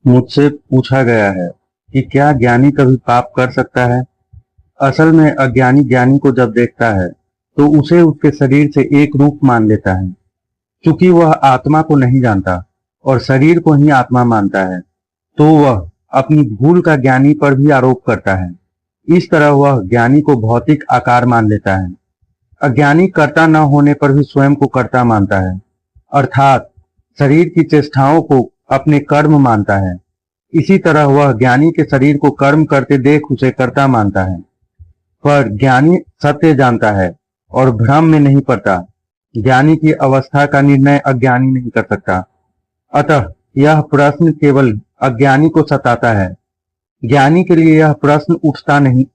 मुझसे पूछा गया है कि क्या ज्ञानी कभी पाप कर सकता है। असल में अज्ञानी ज्ञानी को जब देखता है तो उसे उसके शरीर से एक रूप मान लेता है। क्योंकि वह आत्मा को नहीं जानता और शरीर को ही आत्मा मानता है, तो वह अपनी भूल का ज्ञानी पर भी आरोप करता है। इस तरह वह ज्ञानी को भौतिक आकार मान लेता है। अज्ञानी कर्ता न होने पर भी स्वयं को कर्ता मानता है, अर्थात शरीर की चेष्टाओं को अपने कर्म मानता है। इसी तरह वह ज्ञानी के शरीर को कर्म करते देख उसे कर्ता मानता है। पर ज्ञानी सत्य जानता है और भ्रम में नहीं पड़ता। ज्ञानी की अवस्था का निर्णय अज्ञानी नहीं कर सकता। अतः यह प्रश्न केवल अज्ञानी को सताता है। ज्ञानी के लिए यह प्रश्न उठता नहीं।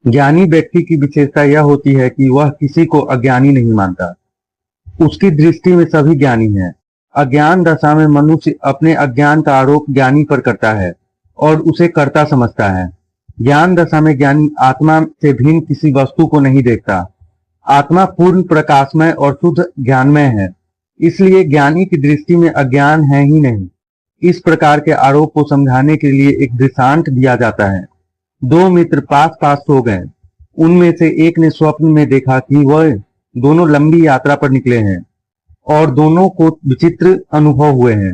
ज्ञानी व्यक्ति की विशेषता यह होती है कि वह किसी को अज्ञानी नहीं मानता। उसकी दृष्टि में सभी ज्ञानी हैं। अज्ञान दशा में मनुष्य अपने अज्ञान का आरोप ज्ञानी पर करता है और उसे कर्ता समझता है। ज्ञान दशा में ज्ञानी आत्मा से भिन्न किसी वस्तु को नहीं देखता। आत्मा पूर्ण प्रकाशमय और शुद्ध ज्ञानमय है, इसलिए ज्ञानी की दृष्टि में अज्ञान है ही नहीं। इस प्रकार के आरोप को समझाने के लिए एक दृष्टांत दिया जाता है। दो मित्र पास पास सो गए। उनमें से एक ने स्वप्न में देखा कि वह दोनों लंबी यात्रा पर निकले हैं और दोनों को विचित्र अनुभव हुए हैं।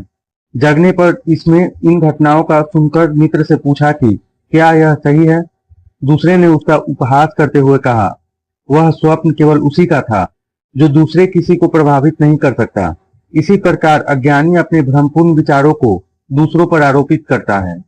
जगने पर इसमें इन घटनाओं का सुनकर मित्र से पूछा कि क्या यह सही है। दूसरे ने उसका उपहास करते हुए कहा, वह स्वप्न केवल उसी का था जो दूसरे किसी को प्रभावित नहीं कर सकता। इसी प्रकार अज्ञानी अपने भ्रमपूर्ण विचारों को दूसरों पर आरोपित करता है।